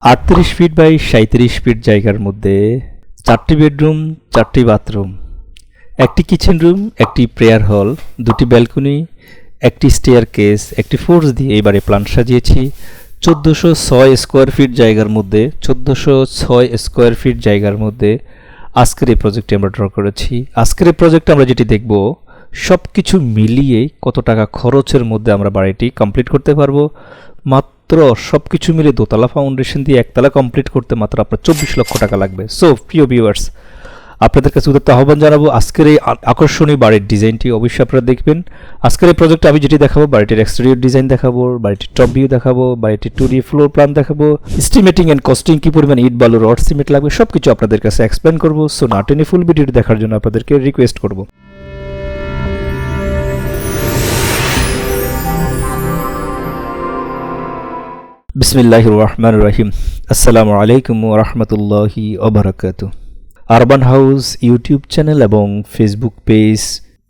38 feet by 37 fit জায়গার মধ্যে 4টি বেডরুম, 4টি বাথরুম, একটি কিচেন রুম, একটি প্রেয়ার হল, 2টি ব্যালকনি, একটি স্টেয়ারকেস, একটি ফোর্স দিয়ে এই বাড়ি প্ল্যান সাজিয়েছি। 1406 স্কোয়ার ফিট জায়গার মধ্যে 1406 স্কোয়ার ফিট জায়গার মধ্যে আজকের এই প্রজেক্টটি আমরা ড্র করেছি। আজকের এই প্রজেক্টে আমরা যেটি দেখব, সব কিছু মিলিয়ে কত টাকা খরচের মধ্যে আমরা বাড়িটি কমপ্লিট করতে পারবো। মাত্র সব কিছু মিলে দোতলা ফাউন্ডেশন দিয়ে একতলা কমপ্লিট করতে মাত্র আপনার 24 লক্ষ টাকা লাগবে। সো প্রিয় ভিউয়ার্স, আপনাদের কাছে উদাত্ত আহ্বান জানাবো, আজকের এই আকর্ষণীয় বাড়ির ডিজাইনটি অবশ্যই আপনারা দেখবেন। আজকের এই প্রজেক্টে আমি যেটি দেখাবো, বাড়িটির এক্সটেরিয়র ডিজাইন দেখাবো, বাড়িটির টপ ভিউ দেখাবো, বাড়িটির 2D ফ্লোর প্ল্যান দেখাবো, এস্টিমেটিং অ্যান্ড কস্টিং কী পরিমাণ ইট বালু রড সিমেন্ট লাগবে সব কিছু আপনাদের কাছে এক্সপ্লেন করবো। সো না টেনে ফুল ভিডিওটি দেখার জন্য আপনাদেরকে রিকোয়েস্ট করবো। বিসমিল্লাহির রহমানির রহিম। আসসালামু আলাইকুম ওয়া রাহমাতুল্লাহি ওয়া বারাকাতুহু। আরবান হাউস ইউটিউব চ্যানেল এবং ফেসবুক পেজ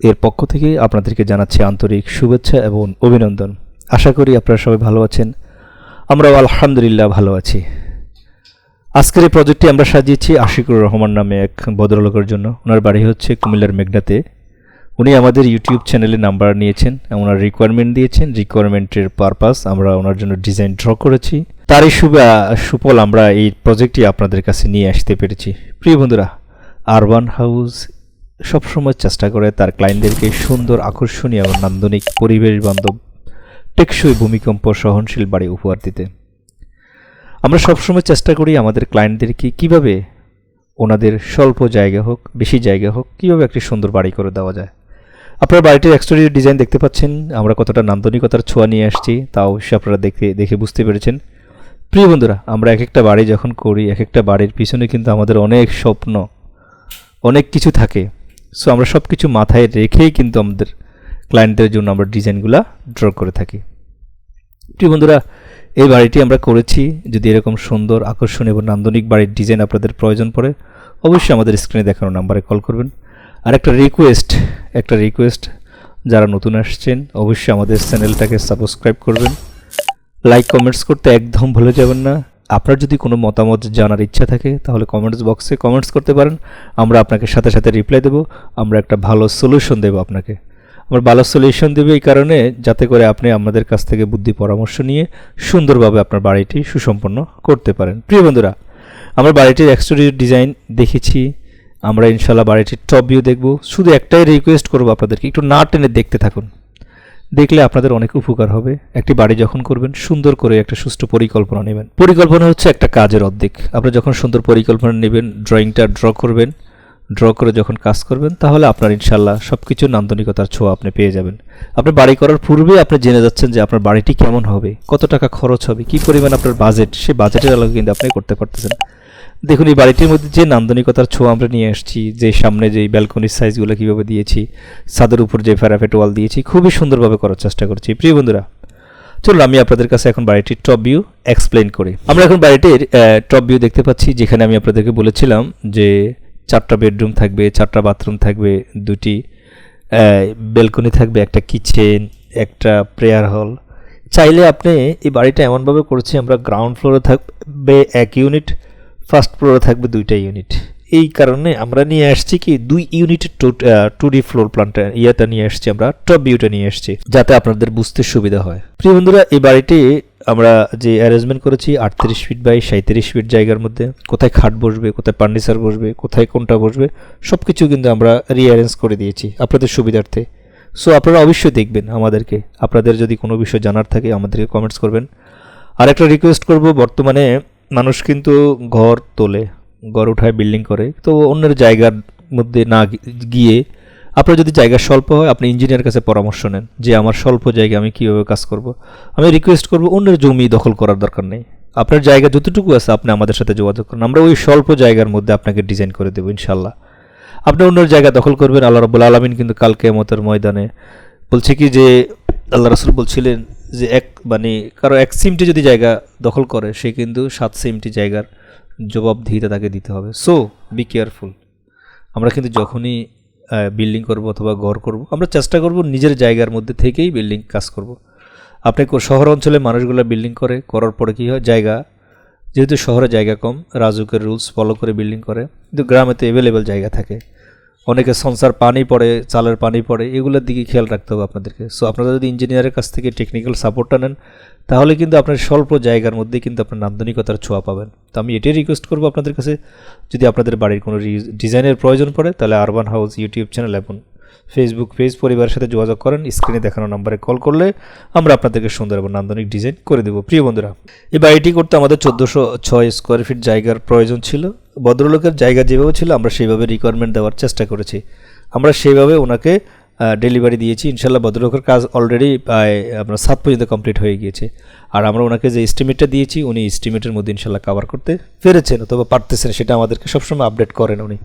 এর পক্ষ থেকে আপনাদেরকে জানাচ্ছি আন্তরিক শুভেচ্ছা এবং অভিনন্দন। আশা করি আপনারা সবাই ভালো আছেন, আমরাও আলহামদুলিল্লাহ ভালো আছি। আজকের এই প্রজেক্টটি আমরা সাজিয়েছি আশিকুর রহমান নামে এক ভদ্রলোকের জন্য। ওনার বাড়ি হচ্ছে কুমিল্লার মেঘনাতে। উনি আমাদের ইউটিউব চ্যানেলে নাম্বার নিয়েছেন, ওনার রিকোয়ারমেন্ট দিয়েছেন। রিকোয়ারমেন্টের পারপাস আমরা ওনার জন্য ডিজাইন ড্র করেছি। তারই সুফল আমরা এই প্রজেক্টটি আপনাদের কাছে নিয়ে আসতে পেরেছি। প্রিয় বন্ধুরা, আরবান হাউস সবসময় চেষ্টা করে তার ক্লায়েন্টদেরকে সুন্দর, আকর্ষণীয় এবং নান্দনিক, পরিবেশ বান্ধব, টেকসই, ভূমিকম্প সহনশীল বাড়ি উপহার দিতে। আমরা সবসময় চেষ্টা করি আমাদের ক্লায়েন্টদেরকে কীভাবে ওনাদের স্বল্প জায়গা হোক, বেশি জায়গা হোক, কীভাবে একটি সুন্দর বাড়ি করে দেওয়া যায়। আপনারা বাড়িটির এক্সটেরিয়র ডিজাইন দেখতে পাচ্ছেন, আমরা কতটা নান্দনিকতার ছোঁয়া নিয়ে আসছি তা অবশ্যই আপনারা দেখে বুঝতে পেরেছেন। প্রিয় বন্ধুরা, আমরা এক একটা বাড়ি যখন করি, এক একটা বাড়ির পিছনে কিন্তু আমাদের অনেক স্বপ্ন, অনেক কিছু থাকে। সো আমরা সব কিছু মাথায় রেখেই কিন্তু আমাদের ক্লায়েন্টদের জন্য আমরা ডিজাইনগুলো ড্র করে থাকি। প্রিয় বন্ধুরা, এই বাড়িটি আমরা করেছি। যদি এরকম সুন্দর, আকর্ষণীয় এবং নান্দনিক বাড়ির ডিজাইন আপনাদের প্রয়োজন পড়ে, অবশ্যই আমাদের স্ক্রিনে দেখানো নাম্বারে কল করবেন। আর একটা রিকোয়েস্ট, যারা নতুন আসছেন অবশ্যই আমাদের চ্যানেলটাকে সাবস্ক্রাইব করবেন, লাইক কমেন্টস করতে একদম ভুলে যাবেন না। আপনার যদি কোনো মতামত জানার ইচ্ছা থাকে তাহলে কমেন্টস বক্সে কমেন্টস করতে পারেন, আমরা আপনাকে সাথে সাথে রিপ্লাই দেবো। আমরা একটা ভালো সলিউশন দেবো আপনাকে। আমরা ভালো সলিউশন দেবো এই কারণে, যাতে করে আপনি আমাদের কাছ থেকে বুদ্ধি পরামর্শ নিয়ে সুন্দরভাবে আপনার বাড়িটি সুসম্পন্ন করতে পারেন। প্রিয় বন্ধুরা, আমরা বাড়িটির এক্সটেরিয়র ডিজাইন দেখেছি, আমরা ইনশাল্লাহ বাড়িটির টপ ভিউ দেখব। শুধু একটাই রিকোয়েস্ট করবো আপনাদেরকে, একটু না টেনে দেখতে থাকুন, দেখলে আপনাদের অনেক উপকার হবে। একটি বাড়ি যখন করবেন, সুন্দর করে একটা সুষ্ঠু পরিকল্পনা নেবেন। পরিকল্পনা হচ্ছে একটা কাজের অর্ধেক। আপনি যখন সুন্দর পরিকল্পনা নেবেন, ড্রয়িংটা ড্র করবেন, ড্র করে যখন কাজ করবেন, তাহলে আপনার ইনশাল্লাহ সব কিছু নান্দনিকতার ছোঁয়া আপনি পেয়ে যাবেন। আপনি বাড়ি করার পূর্বে আপনি জেনে যাচ্ছেন যে আপনার বাড়িটি কেমন হবে, কত টাকা খরচ হবে, কী পরিমাণ আপনার বাজেট, সেই বাজেটের আলোকে কিন্তু আপনি করতে পারতেছেন। দেখুন, এই বাড়িটির মধ্যে যে নান্দনিকতার ছোঁয়া আমরা নিয়ে আসছি, যে সামনে যে ব্যালকনির সাইজগুলো কীভাবে দিয়েছি, ছাদের উপর যে প্যারাপেট ওয়াল দিয়েছি, খুবই সুন্দরভাবে করার চেষ্টা করছি। প্রিয় বন্ধুরা, চলুন আমি আপনাদের কাছে এখন বাড়িটির টপ ভিউ এক্সপ্লেন করি। আমরা এখন বাড়িটির টপ ভিউ দেখতে পাচ্ছি, যেখানে আমি আপনাদেরকে বলেছিলাম যে 4টা বেডরুম থাকবে, 4টা বাথরুম থাকবে, 2টি ব্যালকনি থাকবে, একটা কিচেন, একটা প্রেয়ার হল। চাইলে আপনি এই বাড়িটা এমনভাবে করেছি, আমরা গ্রাউন্ড ফ্লোরে থাকবে 1 ইউনিট, ফার্স্ট ফ্লোরে থাকবে 2টা ইউনিট। এই কারণে আমরা নিয়ে আসছি কি 2 ইউনিটের 2D ফ্লোর প্ল্যানটা নিয়ে আসছি, আমরা টপ ভিউটা নিয়ে আসছি, যাতে আপনাদের বুঝতে সুবিধা হয়। প্রিয় বন্ধুরা, এই বাড়িটি আমরা যে অ্যারেঞ্জমেন্ট করেছি 38 ফিট বাই 37 ফিট জায়গার মধ্যে, কোথায় খাট বসবে, কোথায় ফার্নিচার বসবে, কোথায় কোনটা বসবে, সব কিছু কিন্তু আমরা রিঅ্যারেঞ্জ করে দিয়েছি আপনাদের সুবিধার্থে। সো আপনারা অবশ্যই দেখবেন আমাদেরকে। আপনাদের যদি কোনো বিষয় জানার থাকে আমাদেরকে কমেন্টস করবেন। আর একটা রিকোয়েস্ট করব, বর্তমানে মানুষ কিন্তু ঘর তোলে, ঘর উঠায়, বিল্ডিং করে, তো অন্যের জায়গার মধ্যে না গিয়ে, আপনার যদি জায়গা স্বল্প হয়, আপনি ইঞ্জিনিয়ারের কাছে পরামর্শ নেন যে আমার স্বল্প জায়গা, আমি কীভাবে কাজ করব। আমি রিকোয়েস্ট করব, অন্যের জমি দখল করার দরকার নেই। আপনার জায়গা যতটুকু আছে আপনি আমাদের সাথে যোগাযোগ করুন, আমরা ওই স্বল্প জায়গার মধ্যে আপনাকে ডিজাইন করে দেবো ইনশাল্লাহ। আপনি অন্যের জায়গা দখল করবেন, আল্লাহ রাব্বুল আলামিন কিন্তু কাল কিয়ামতের ময়দানে বলছে কি, যে আল্লাহ রাসূল বলছিলেন যে কারো 1 সিমটি যদি জায়গা দখল করে, সে কিন্তু 7 সিমটি জায়গার জবাবদিহিতা তাকে দিতে হবে। So be careful. আমরা কিন্তু যখনই বিল্ডিং করব অথবা ঘর করব, আমরা চেষ্টা করব নিজের জায়গার মধ্যে থেকেই বিল্ডিং কাজ করব। আপনি শহর অঞ্চলে মানুষগুলো বিল্ডিং করার পরে কী হয়, জায়গা যেহেতু শহরে জায়গা কম, রাজুকের রুলস ফলো করে বিল্ডিং করে, কিন্তু গ্রামে তো অ্যাভেলেবেল জায়গা থাকে, অনেকে সংসার পানি পড়ে, চালের পানি পড়ে, এগুলোর দিকে খেয়াল রাখতে হবে আপনাদেরকে। সো আপনারা যদি ইঞ্জিনিয়ারের কাছ থেকে টেকনিক্যাল সাপোর্টটা নেন, তাহলে কিন্তু আপনার স্বল্প জায়গার মধ্যে কিন্তু আপনার নান্দনিকতার ছোঁয়া পাবেন। তো আমি এটাই রিকোয়েস্ট করবো আপনাদের কাছে, যদি আপনাদের বাড়ির কোনো ডিজাইনের প্রয়োজন পড়ে, তাহলে আরবান হাউস ইউটিউব চ্যানেল এবং ফেসবুক পেজ পরিবারের সাথে যোগাযোগ করেন। স্ক্রিনে দেখানো নম্বরে কল করলে আমরা আপনাদেরকে সুন্দর এবং নান্দনিক ডিজাইন করে দেবো। প্রিয় বন্ধুরা, এই বাড়িটি করতে আমাদের 1406 স্কোয়ার ফিট জায়গার প্রয়োজন ছিল। ভদ্রলোকের জায়গা যেভাবে ছিল আমরা সেইভাবে রিকোয়ারমেন্ট দেওয়ার চেষ্টা করেছি, আমরা সেইভাবে ওনাকে ডেলিভারি দিয়েছি। ইনশাল্লাহ ভদ্রলোকের কাজ অলরেডি আমরা 7 পর্যন্ত কমপ্লিট হয়ে গিয়েছে। আর আমরা ওনাকে যে এস্টিমেটটা দিয়েছি, উনি এস্টিমেটের মধ্যে ইনশাল্লাহ কভার করতে পেরেছেন অথবা পারতেছেন, সেটা আমাদেরকে সবসময় আপডেট করেন উনি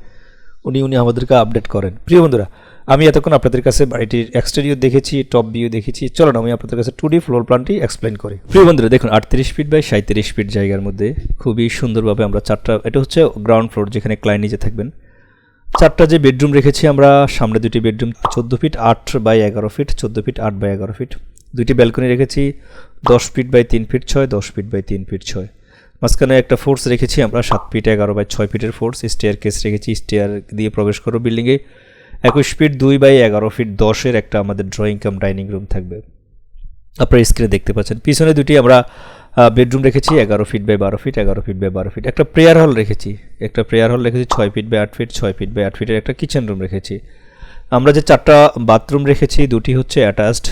আমাদেরকে আপডেট করেন। প্রিয় বন্ধুরা, আমি এতক্ষণ আপনাদের কাছে বাড়িটির এক্সটেরিয়র দেখেছি, টপ ভিউ দেখেছি। চলুন আমি আপনাদের কাছে 2D ফ্লোর প্ল্যানটি এক্সপ্লেন করি। প্রিয় বন্ধুরা, দেখুন 38 ফিট বাই 37 ফিট জায়গার মধ্যে খুবই সুন্দরভাবে আমরা 4টা, এটা হচ্ছে গ্রাউন্ড ফ্লোর যেখানে ক্লায়েন্ট নিজে থাকবেন, 4টা যে বেডরুম রেখেছি আমরা। সামনে 2টি bedroom 14 feet 8 by 11 feet, 14 feet 8 by 11 feet. 2টি ব্যালকনি রেখেছি 10 feet by 3 feet 6, 10 feet by 3 feet 6। মাঝখানে একটা ফোর্স রেখেছি আমরা 7 ফিট 11 বাই 6 ফিটের ফোর্স। স্টেয়ার কেস রেখেছি, স্টেয়ার দিয়ে প্রবেশ করো বিল্ডিংয়ে। 21 ফিট 2 বাই 11 ফিট 10-এর একটা আমাদের ড্রয়িং কাম ডাইনিং রুম থাকবে, আপনারা স্ক্রিনে দেখতে পাচ্ছেন। পিছনে 2টি আমরা বেডরুম রেখেছি 11 feet by 12 feet, 11 feet by 12 feet. একটা প্রেয়ার হল রেখেছি 6 feet by 8 feet, 6 feet by 8 ফিটের একটা কিচেন রুম রেখেছি। আমরা যে 4টা বাথরুম রেখেছি, 2টি হচ্ছে অ্যাটাচড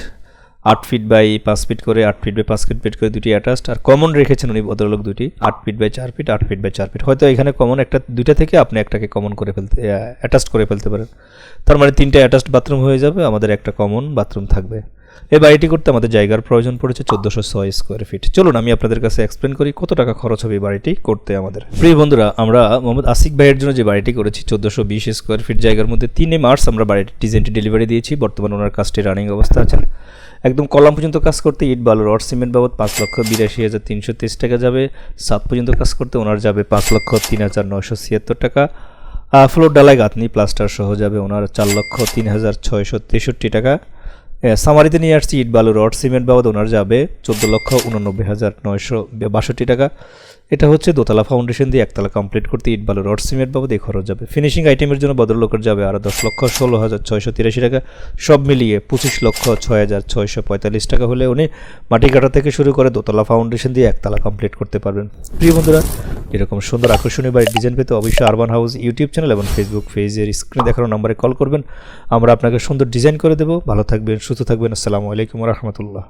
8 ফিট বাই 5 ফিট করে, 8 ফিট বাই 5 ফিট করে 2টি অ্যাটাচড। আর কমন রেখেছেন উনি ভদ্রলোক 2টি 8 feet by 4 feet, 8 feet by 4 feet. হয়তো এখানে কমন একটা 2টা থেকে আপনি একটাকে কমন করে ফেলতে, অ্যাটাচড করে ফেলতে পারেন। তার মানে 3টে অ্যাটাচড বাথরুম হয়ে যাবে, আমাদের একটা কমন বাথরুম থাকবে। এই বাড়িটি করতে আমাদের জায়গার প্রয়োজন পড়েছে 1406 স্কোয়ার ফিট। চলুন আমি আপনাদের কাছে এক্সপ্লেন করি কত টাকা খরচ হবে এই বাড়িটি করতে আমাদের। প্রিয় বন্ধুরা, আমরা মোহাম্মদ আসিক ভাইয়ের জন্য যে বাড়িটি করেছি 1420 স্কোয়ার ফিট জায়গার মধ্যে 3 মার্চ আমরা বাড়িটির ডিজাইনটি ডেলিভারি দিয়েছি। বর্তমানে ওনার কাজটি রানিং অবস্থা আছে। একদম কলাম পর্যন্ত কাজ করতে ইট বালু রড সিমেন্ট বাবদ 5,82,330 টাকা যাবে। 7 পর্যন্ত কাজ করতে ওনার যাবে 5,03,976 টাকা। ফ্লোর ডালাই গাঁথনি প্লাস্টার সহ যাবে ওনার 4,03,663 টাকা। সামারিতে নিয়ে আসছি ইট বালু রড সিমেন্ট বাবদ ওনার যাবে 14,89,962 টাকা। এটা হচ্ছে দোতলা ফাউন্ডেশন দিয়ে একতলা কমপ্লিট করতে ইট বালু রড সিমেন্ট বাবদ এই খরচ যাবে। ফিনিশিং আইটেমের জন্য ভদ্রলোকের যাবে আরও 10,16,683 টাকা। সব মিলিয়ে 25,06,645 টাকা হলে উনি মাটি কাটা থেকে শুরু করে দোতলা ফাউন্ডেশন দিয়ে একতলা কমপ্লিট করতে পারবেন। প্রিয় বন্ধুরা, এরকম সুন্দর আকর্ষণীয় বাড়ির ডিজাইন পেতে অবশ্যই আরবান হাউস ইউটিউব চ্যানেল এবং ফেসবুক পেজের স্ক্রিনে দেখানো নম্বরে কল করবেন, আমরা আপনাকে সুন্দর ডিজাইন করে দেবো। ভালো থাকবেন, সুস্থ থাকবেন। আসসালামু আলাইকুম ওয়া রাহমাতুল্লাহ।